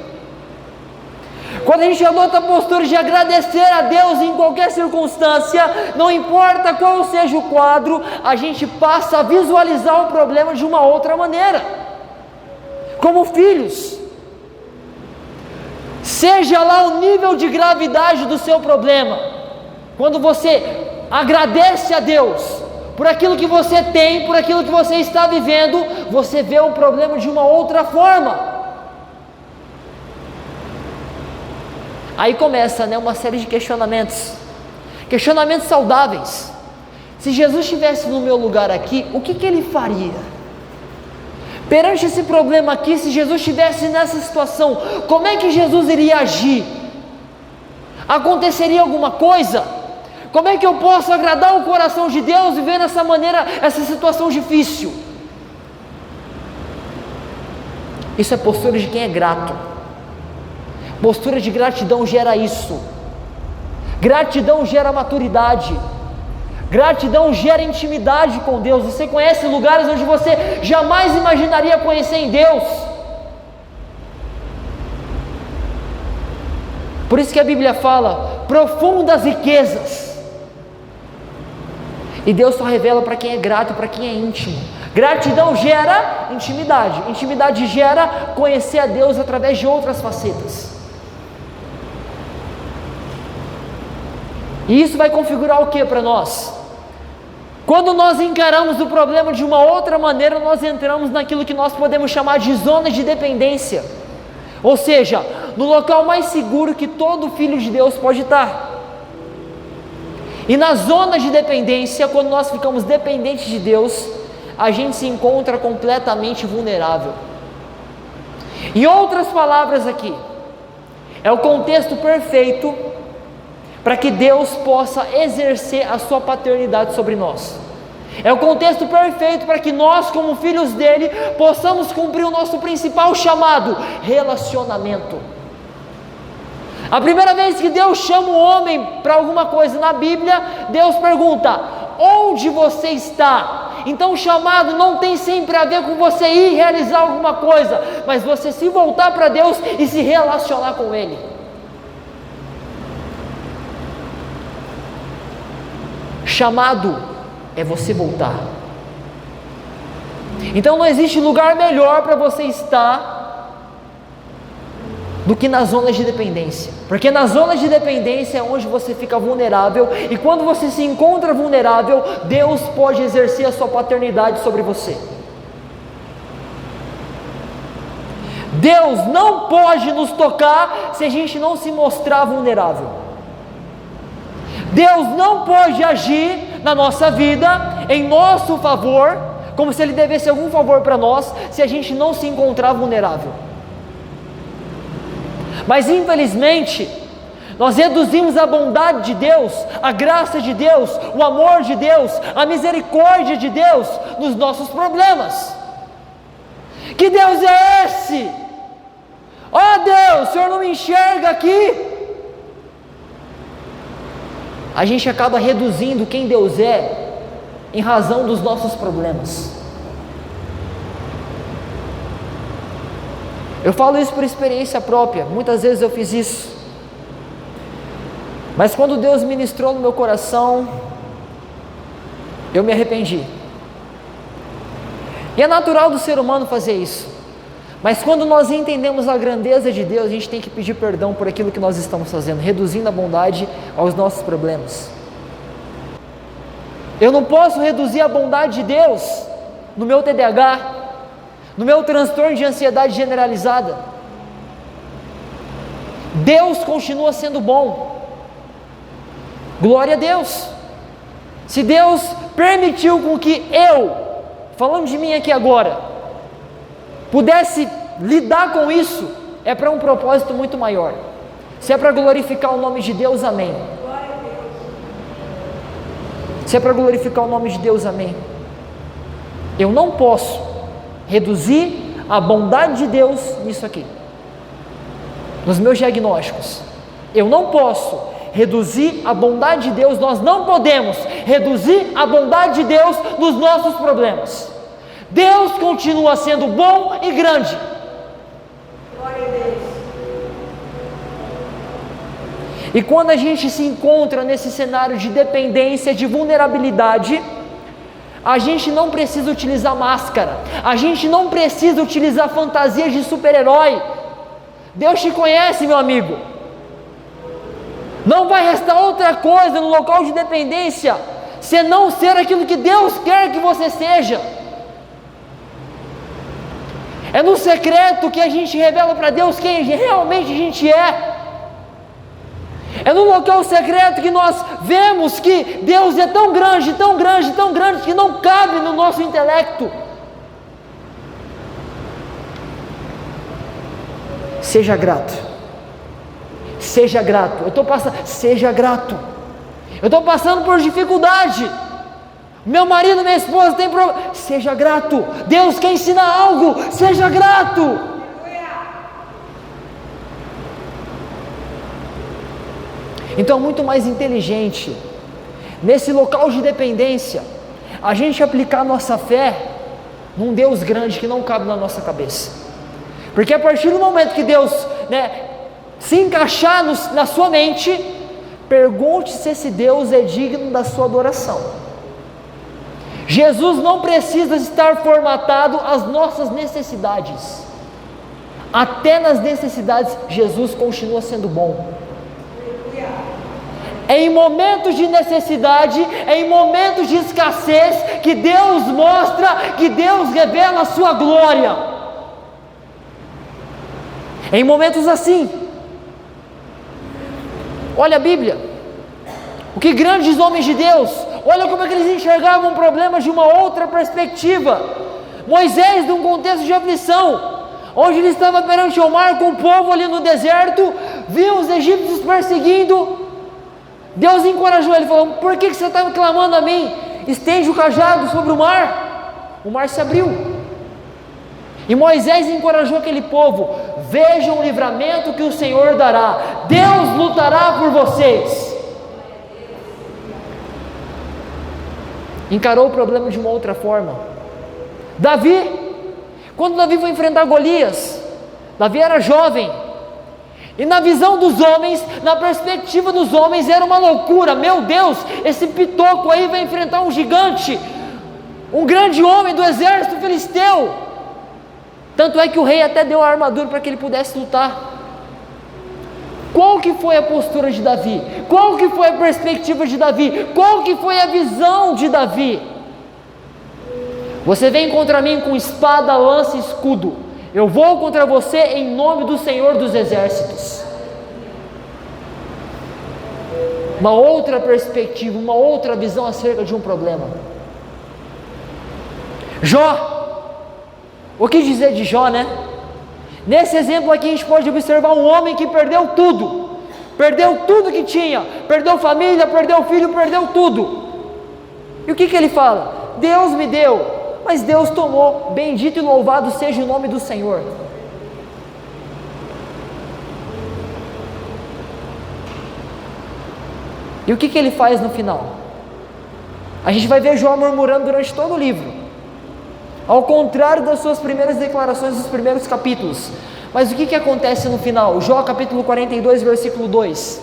Quando a gente adota a postura de agradecer a Deus em qualquer circunstância, não importa qual seja o quadro, a gente passa a visualizar o problema de uma outra maneira. Como filhos, seja lá o nível de gravidade do seu problema, quando você agradece a Deus por aquilo que você tem, por aquilo que você está vivendo, você vê o problema de uma outra forma. Aí começa, uma série de questionamentos saudáveis. Se Jesus estivesse no meu lugar aqui, o que Ele faria? Perante esse problema aqui, se Jesus estivesse nessa situação, como é que Jesus iria agir? Aconteceria alguma coisa? Como é que eu posso agradar o coração de Deus e ver dessa maneira essa situação difícil? Isso é postura de quem é grato. Postura de gratidão gera isso. Gratidão gera maturidade. Gratidão gera intimidade com Deus. Você conhece lugares onde você jamais imaginaria conhecer em Deus. Por isso que a Bíblia fala profundas riquezas. E Deus só revela para quem é grato, para quem é íntimo. Gratidão gera intimidade. Intimidade gera conhecer a Deus através de outras facetas. E isso vai configurar o que para nós? Quando nós encaramos o problema de uma outra maneira, nós entramos naquilo que nós podemos chamar de zona de dependência. Ou seja, no local mais seguro que todo filho de Deus pode estar. E na zona de dependência, quando nós ficamos dependentes de Deus, a gente se encontra completamente vulnerável. Em outras palavras aqui, é o contexto perfeito para que Deus possa exercer a sua paternidade sobre nós. É o contexto perfeito para que nós, como filhos dele, possamos cumprir o nosso principal chamado: relacionamento. A primeira vez que Deus chama o homem para alguma coisa na Bíblia, Deus pergunta: onde você está. Então o chamado não tem sempre a ver com você ir realizar alguma coisa, mas você se voltar para Deus e se relacionar com Ele. Chamado é você voltar. Então não existe lugar melhor para você estar do que nas zonas de dependência, porque nas zonas de dependência é onde você fica vulnerável, e quando você se encontra vulnerável, Deus pode exercer a sua paternidade sobre você. Deus não pode nos tocar se a gente não se mostrar vulnerável. Deus não pode agir na nossa vida em nosso favor, como se Ele devesse algum favor para nós, se a gente não se encontrar vulnerável. Mas infelizmente, nós reduzimos a bondade de Deus, a graça de Deus, o amor de Deus, a misericórdia de Deus nos nossos problemas. Que Deus é esse? Oh Deus, o Senhor não me enxerga aqui. A gente acaba reduzindo quem Deus é em razão dos nossos problemas. Eu falo isso por experiência própria, muitas vezes eu fiz isso. Mas quando Deus ministrou no meu coração, eu me arrependi. E é natural do ser humano fazer isso. Mas quando nós entendemos a grandeza de Deus, a gente tem que pedir perdão por aquilo que nós estamos fazendo, reduzindo a bondade aos nossos problemas. Eu não posso reduzir a bondade de Deus no meu TDAH, no meu transtorno de ansiedade generalizada. Deus continua sendo bom. Glória a Deus. Se Deus permitiu com que eu, falando de mim aqui agora, pudesse lidar com isso, é para um propósito muito maior. Se é para glorificar o nome de Deus, amém. Se é para glorificar o nome de Deus, amém. Eu não posso reduzir a bondade de Deus nisso aqui, nos meus diagnósticos. Eu não posso reduzir a bondade de Deus, nós não podemos reduzir a bondade de Deus nos nossos problemas. Deus continua sendo bom e grande. Glória a Deus. E quando a gente se encontra nesse cenário de dependência, de vulnerabilidade, a gente não precisa utilizar máscara, a gente não precisa utilizar fantasias de super-herói. Deus te conhece, meu amigo. Não vai restar outra coisa no local de dependência, senão ser aquilo que Deus quer que você seja. É no secreto que a gente revela para Deus quem realmente a gente é. É no local secreto que nós vemos que Deus é tão grande, tão grande, tão grande, que não cabe no nosso intelecto. Seja grato. Seja grato. Seja grato. Eu estou passando por dificuldade. Meu marido, minha esposa tem problema. Seja grato. Deus quer ensinar algo. Seja grato. Então é muito mais inteligente, nesse local de dependência, a gente aplicar nossa fé num Deus grande que não cabe na nossa cabeça. Porque a partir do momento que Deus, se encaixar na sua mente, pergunte se esse Deus é digno da sua adoração. Jesus não precisa estar formatado às nossas necessidades. Até nas necessidades, Jesus continua sendo bom. É em momentos de necessidade, é em momentos de escassez, que Deus mostra, que Deus revela a sua glória. É em momentos assim. Olha a Bíblia. O que grandes homens de Deus, olha como é que eles enxergavam problemas de uma outra perspectiva. Moisés, num contexto de aflição, onde ele estava perante o mar com o povo ali no deserto, viu os egípcios perseguindo. Deus encorajou ele, falou: por que você está clamando a mim? Estende o cajado sobre o mar se abriu. E Moisés encorajou aquele povo: vejam o livramento que o Senhor dará, Deus lutará por vocês. encarou o problema de uma outra forma. Davi, quando Davi foi enfrentar Golias, Davi era jovem, e na visão dos homens, na perspectiva dos homens, era uma loucura. Meu Deus, esse pitoco aí vai enfrentar um gigante, um grande homem do exército filisteu. Tanto é que o rei até deu a armadura para que ele pudesse lutar. Qual que foi a postura de Davi? Qual que foi a perspectiva de Davi? Qual que foi a visão de Davi? Você vem contra mim com espada, lança e escudo. Eu vou contra você em nome do Senhor dos Exércitos. Uma outra perspectiva, uma outra visão acerca de um problema. Jó, o que dizer de Jó, né? Nesse exemplo aqui a gente pode observar um homem que perdeu tudo que tinha, perdeu família, perdeu filho, perdeu tudo. E o que ele fala? Deus me deu, mas Deus tomou, bendito e louvado seja o nome do Senhor. E o que ele faz no final? A gente vai ver Jó murmurando durante todo o livro, ao contrário das suas primeiras declarações dos primeiros capítulos. Mas o que acontece no final? Jó capítulo 42, versículo 2: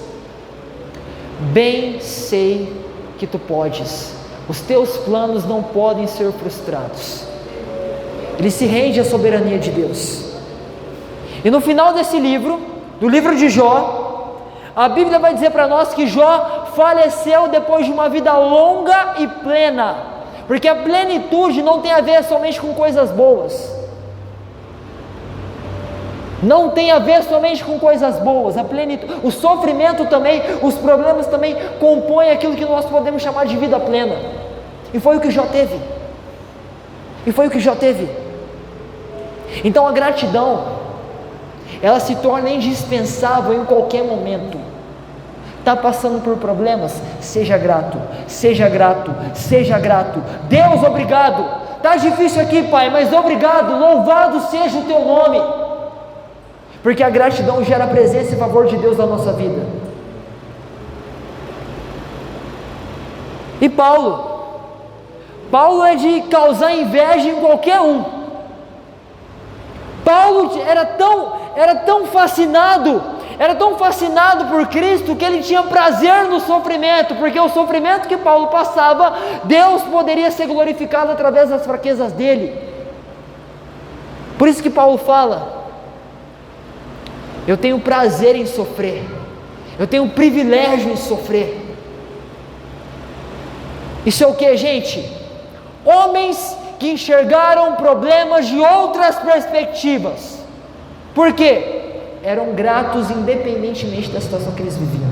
bem sei que tu podes, os teus planos não podem ser frustrados. Ele se rende à soberania de Deus. E no final desse livro, do livro de Jó, a Bíblia vai dizer para nós que Jó faleceu depois de uma vida longa e plena, porque a plenitude não tem a ver somente com coisas boas, não tem a ver somente com coisas boas. A plenitude, o sofrimento também, os problemas também compõem aquilo que nós podemos chamar de vida plena, e foi o que Jó teve, Então a gratidão, ela se torna indispensável em qualquer momento. Está passando por problemas? Seja grato, seja grato, seja grato. Deus, obrigado. Está difícil aqui, Pai, mas obrigado, louvado seja o teu nome. Porque a gratidão gera a presença e favor de Deus na nossa vida. E Paulo é de causar inveja em qualquer um. Paulo era tão fascinado por Cristo, que ele tinha prazer no sofrimento, porque o sofrimento que Paulo passava, Deus poderia ser glorificado através das fraquezas dele. Por isso que Paulo fala: eu tenho prazer em sofrer, eu tenho privilégio em sofrer. Isso é o que, gente? Homens que enxergaram problemas de outras perspectivas. Por quê? Eram gratos independentemente da situação que eles viviam.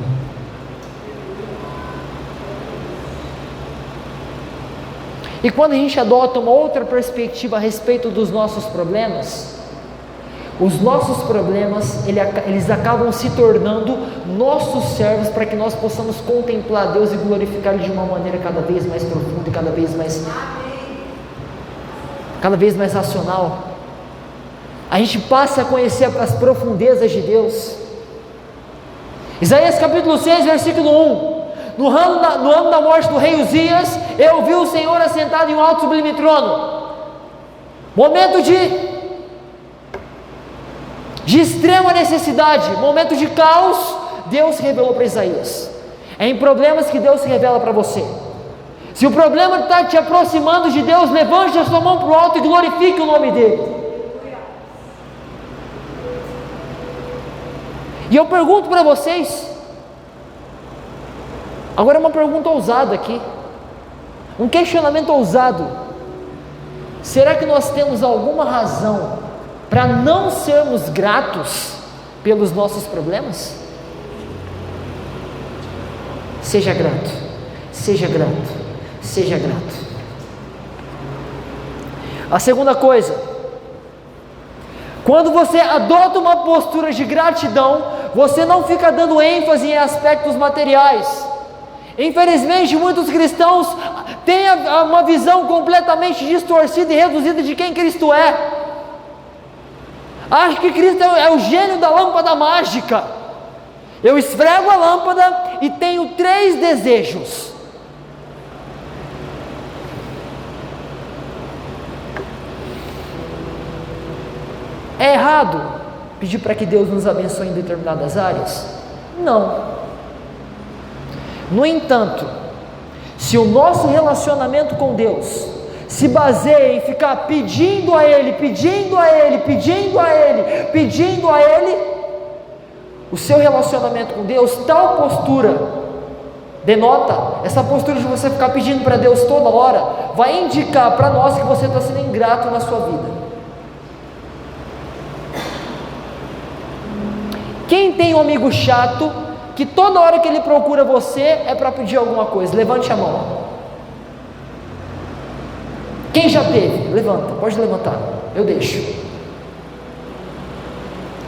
E quando a gente adota uma outra perspectiva a respeito dos nossos problemas, os nossos problemas, eles acabam se tornando nossos servos, para que nós possamos contemplar Deus e glorificar Ele de uma maneira cada vez mais profunda e cada vez mais racional. A gente passa a conhecer as profundezas de Deus. Isaías capítulo 6, versículo 1: no ano da morte do rei Uzias, eu vi o Senhor assentado em um alto e sublime trono. Momento de extrema necessidade, momento de caos, Deus se revelou para Isaías. É em problemas que Deus se revela para você. Se o problema está te aproximando de Deus, levante a sua mão para o alto e glorifique o nome dEle. E eu pergunto para vocês, agora é uma pergunta ousada aqui, um questionamento ousado: será que nós temos alguma razão para não sermos gratos pelos nossos problemas? Seja grato, seja grato, seja grato. A segunda coisa, quando você adota uma postura de gratidão, você não fica dando ênfase em aspectos materiais. Infelizmente, muitos cristãos têm uma visão completamente distorcida e reduzida de quem Cristo é. Acho que Cristo é o gênio da lâmpada mágica. Eu esfrego a lâmpada e tenho 3 desejos. É errado pedir para que Deus nos abençoe em determinadas áreas? Não. No entanto, se o nosso relacionamento com Deus se baseia em ficar pedindo a Ele, o seu relacionamento com Deus, tal postura denota, essa postura de você ficar pedindo para Deus toda hora, vai indicar para nós que você está sendo ingrato na sua vida. Quem tem um amigo chato, que toda hora que ele procura você é para pedir alguma coisa? Levante a mão. Quem já teve? Levanta, pode levantar, eu deixo.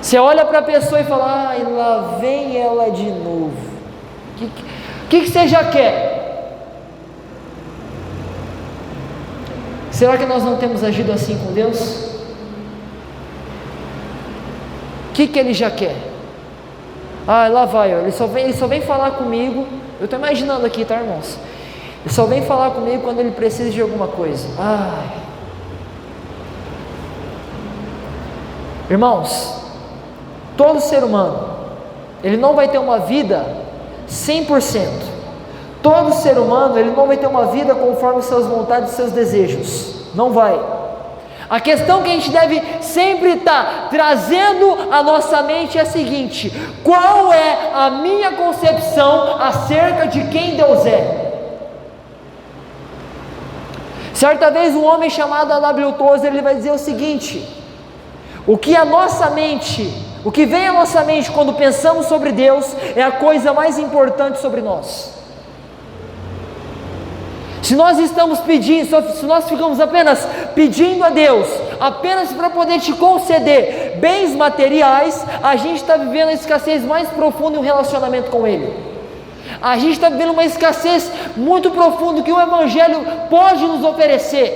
Você olha para a pessoa e fala: ai, lá vem ela de novo. O que você já quer? Será que nós não temos agido assim com Deus? O que Ele já quer? Ah, lá vai, ó, ele só vem falar comigo. Eu estou imaginando aqui, tá, irmãos? Ele só vem falar comigo quando ele precisa de alguma coisa. Ai. Irmãos, todo ser humano, ele não vai ter uma vida 100%. Todo ser humano, ele não vai ter uma vida conforme suas vontades e seus desejos. Não vai. A questão que a gente deve sempre estar trazendo à nossa mente é a seguinte: qual é a minha concepção acerca de quem Deus é? Certa vez um homem chamado A.W. Tozer, ele vai dizer o seguinte: o que vem à nossa mente quando pensamos sobre Deus é a coisa mais importante sobre nós. Se nós estamos pedindo, se nós ficamos apenas pedindo a Deus, apenas para poder te conceder bens materiais, a gente está vivendo a escassez mais profunda em um relacionamento com Ele. A gente está vivendo uma escassez muito profunda que o Evangelho pode nos oferecer.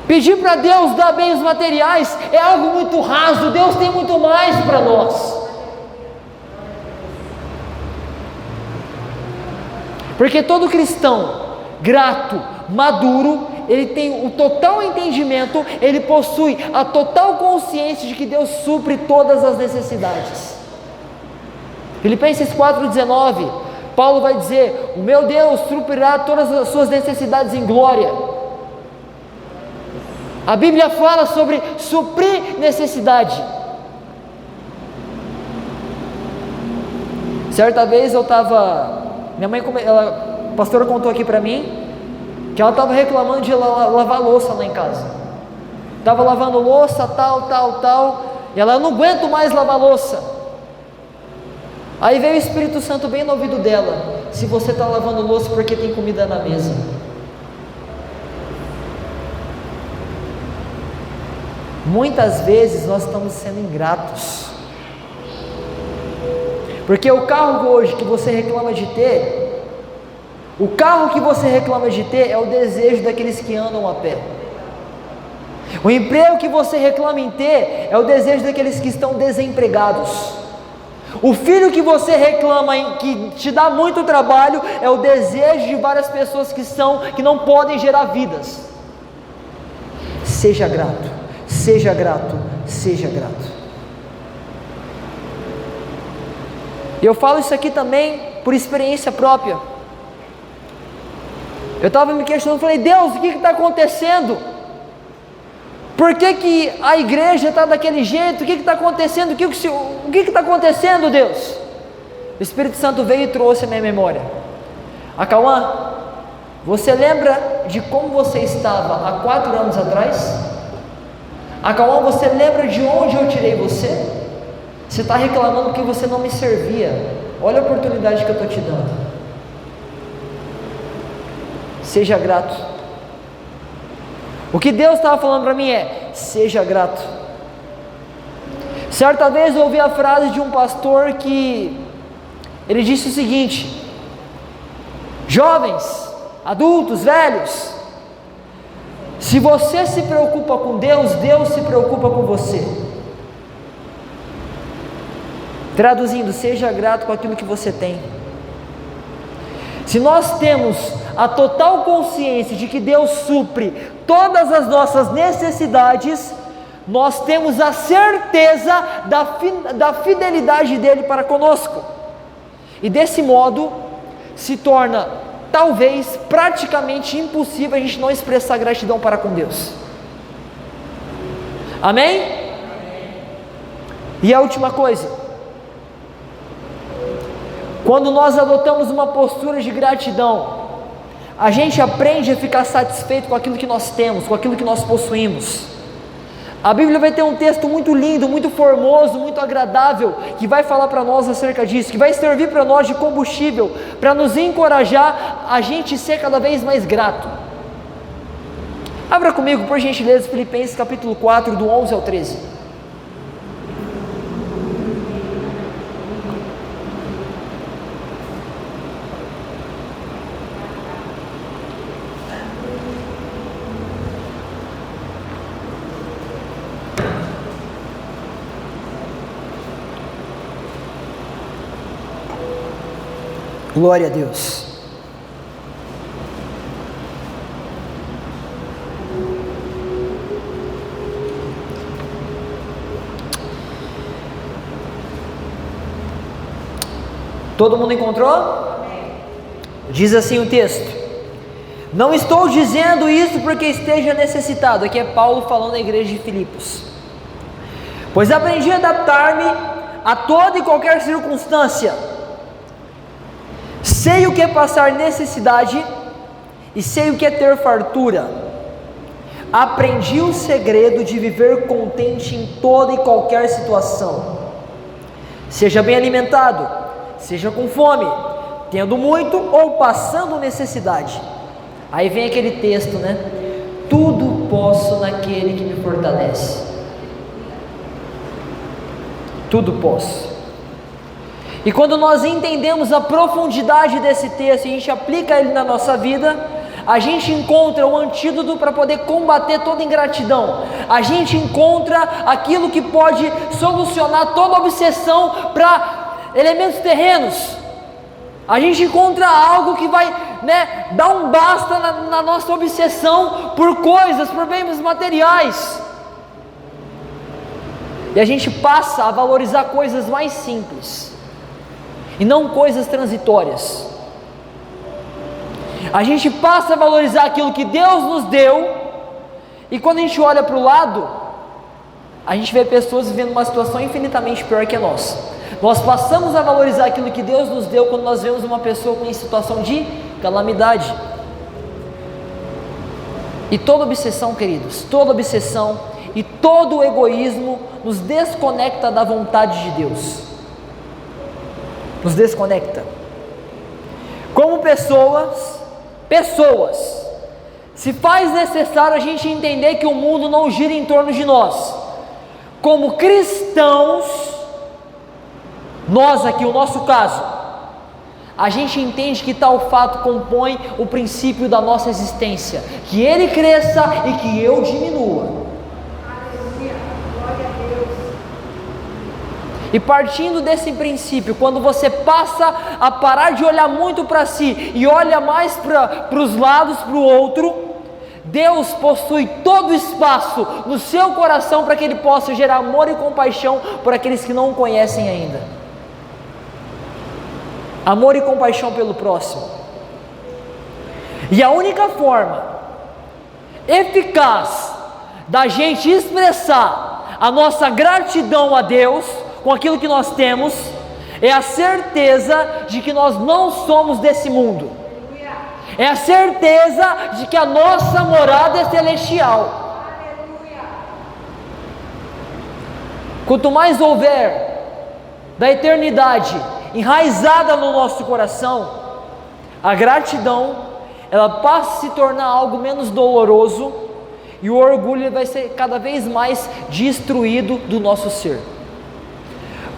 Pedir para Deus dar bens materiais é algo muito raso. Deus tem muito mais para nós. Porque todo cristão grato, maduro, ele tem o total entendimento, ele possui a total consciência de que Deus supre todas as necessidades. Filipenses 4,19, Paulo vai dizer: o meu Deus suprirá todas as suas necessidades em glória. A Bíblia fala sobre suprir necessidade. Certa vez eu estava, minha mãe, a pastora contou aqui para mim, que ela estava reclamando de lavar louça lá em casa. Estava lavando louça, tal, e ela: eu não aguento mais lavar louça. Aí veio o Espírito Santo bem no ouvido dela: se você está lavando louça porque tem comida na mesa. Muitas vezes nós estamos sendo ingratos, porque o carro hoje que você reclama de ter, é o desejo daqueles que andam a pé. O emprego que você reclama em ter é o desejo daqueles que estão desempregados. O filho que você reclama que te dá muito trabalho é o desejo de várias pessoas que não podem gerar vidas. Seja grato, seja grato, seja grato. Eu falo isso aqui também por experiência própria. Eu estava me questionando, falei: Deus, o que está acontecendo? Por que a igreja está daquele jeito? O que está acontecendo? O que está acontecendo, Deus? O Espírito Santo veio e trouxe a minha memória. Acauã, você lembra de como você estava há 4 anos atrás? Acauã, você lembra de onde eu tirei você? Você está reclamando que você não me servia. Olha a oportunidade que eu estou te dando. Seja grato. O que Deus estava falando para mim é: seja grato. Certa vez eu ouvi a frase de um pastor que ele disse o seguinte: jovens, adultos, velhos, se você se preocupa com Deus, Deus se preocupa com você. Traduzindo, seja grato com aquilo que você tem. Se nós temos a total consciência de que Deus supre todas as nossas necessidades, nós temos a certeza da fidelidade dele para conosco, e desse modo se torna talvez praticamente impossível a gente não expressar gratidão para com Deus. Amém? E a última coisa, quando nós adotamos uma postura de gratidão, a gente aprende a ficar satisfeito com aquilo que nós temos, com aquilo que nós possuímos. A Bíblia vai ter um texto muito lindo, muito formoso, muito agradável, que vai falar para nós acerca disso, que vai servir para nós de combustível, para nos encorajar a gente ser cada vez mais grato. Abra comigo, por gentileza, Filipenses capítulo 4, do 11 ao 13. Glória a Deus. Todo mundo encontrou? Amém. Diz assim o texto: não estou dizendo isso porque esteja necessitado. Aqui é Paulo falando à igreja de Filipos. Pois aprendi a adaptar-me a toda e qualquer circunstância. Sei o que é passar necessidade e sei o que é ter fartura. Aprendi o segredo de viver contente em toda e qualquer situação. Seja bem alimentado, seja com fome, tendo muito ou passando necessidade. Aí vem aquele texto, né? Tudo posso naquele que me fortalece. Tudo posso. E quando nós entendemos a profundidade desse texto e a gente aplica ele na nossa vida, a gente encontra o antídoto para poder combater toda ingratidão. A gente encontra aquilo que pode solucionar toda obsessão para elementos terrenos. A gente encontra algo que vai, dar um basta na nossa obsessão por coisas, por bens materiais. E a gente passa a valorizar coisas mais simples e não coisas transitórias. A gente passa a valorizar aquilo que Deus nos deu, e quando a gente olha para o lado, a gente vê pessoas vivendo uma situação infinitamente pior que a nossa. Nós passamos a valorizar aquilo que Deus nos deu quando nós vemos uma pessoa em situação de calamidade. E toda obsessão, queridos, toda obsessão e todo egoísmo nos desconecta da vontade de Deus. Nos desconecta. Como pessoas, se faz necessário a gente entender que o mundo não gira em torno de nós. Como cristãos, nós aqui, o nosso caso, a gente entende que tal fato compõe o princípio da nossa existência, que ele cresça e que eu diminua. E partindo desse princípio, quando você passa a parar de olhar muito para si e olha mais para os lados, para o outro, Deus possui todo o espaço no seu coração para que Ele possa gerar amor e compaixão por aqueles que não o conhecem ainda. Amor e compaixão pelo próximo. E a única forma eficaz da gente expressar a nossa gratidão a Deus com aquilo que nós temos, é a certeza de que nós não somos desse mundo, é a certeza de que a nossa morada é celestial. Quanto mais houver da eternidade enraizada no nosso coração, a gratidão, ela passa a se tornar algo menos doloroso, e o orgulho vai ser cada vez mais destruído do nosso ser.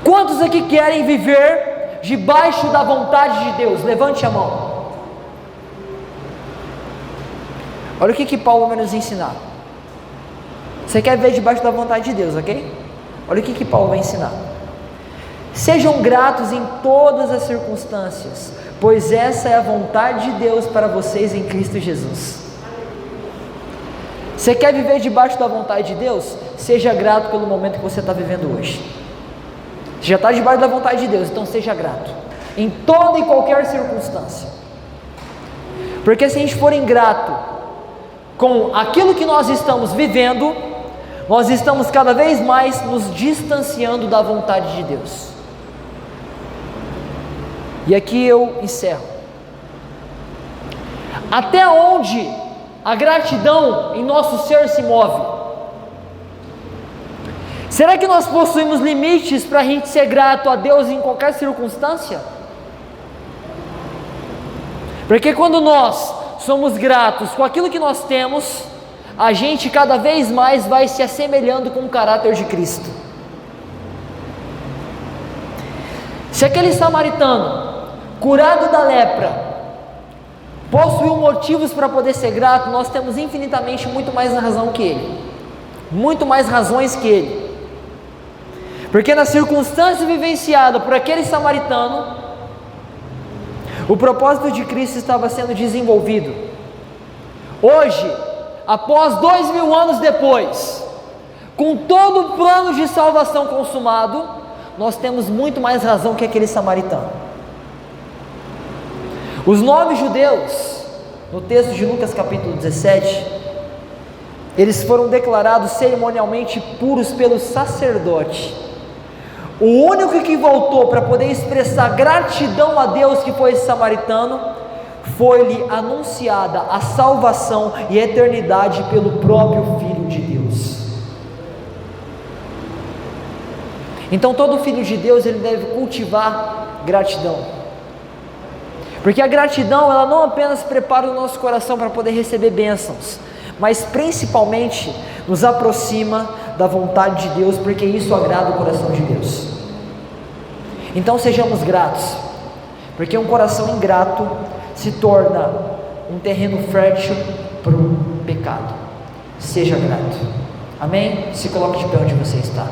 Quantos aqui querem viver debaixo da vontade de Deus? Levante a mão. Olha o que Paulo vai nos ensinar. Você quer viver debaixo da vontade de Deus, ok? Olha o que Paulo vai ensinar. Sejam gratos em todas as circunstâncias, pois essa é a vontade de Deus para vocês em Cristo Jesus. Você quer viver debaixo da vontade de Deus? seja grato pelo momento que você está vivendo hoje. Você já está debaixo da vontade de Deus, então seja grato, em toda e qualquer circunstância. Porque se a gente for ingrato com aquilo que nós estamos vivendo, nós estamos cada vez mais nos distanciando da vontade de Deus. E aqui eu encerro. Até onde a gratidão em nosso ser se move? Será que nós possuímos limites para a gente ser grato a Deus em qualquer circunstância? Porque quando nós somos gratos com aquilo que nós temos, a gente cada vez mais vai se assemelhando com o caráter de Cristo. Se aquele samaritano, curado da lepra, possuiu motivos para poder ser grato, nós temos infinitamente muito mais razão que ele, muito mais razões que ele, porque na circunstância vivenciada por aquele samaritano, o propósito de Cristo estava sendo desenvolvido. Hoje, após 2000 anos depois, com todo o plano de salvação consumado, nós temos muito mais razão que aquele samaritano. Os 9 judeus, no texto de Lucas capítulo 17, eles foram declarados cerimonialmente puros pelo sacerdote. O único que voltou para poder expressar gratidão a Deus, que foi esse samaritano, foi-lhe anunciada a salvação e a eternidade pelo próprio Filho de Deus. Então todo filho de Deus, ele deve cultivar gratidão, porque a gratidão, ela não apenas prepara o nosso coração para poder receber bênçãos, mas principalmente nos aproxima da vontade de Deus, porque isso agrada o coração de Deus. Então sejamos gratos, porque um coração ingrato se torna um terreno fértil para o pecado. Seja grato. Amém? Se coloque de pé onde você está.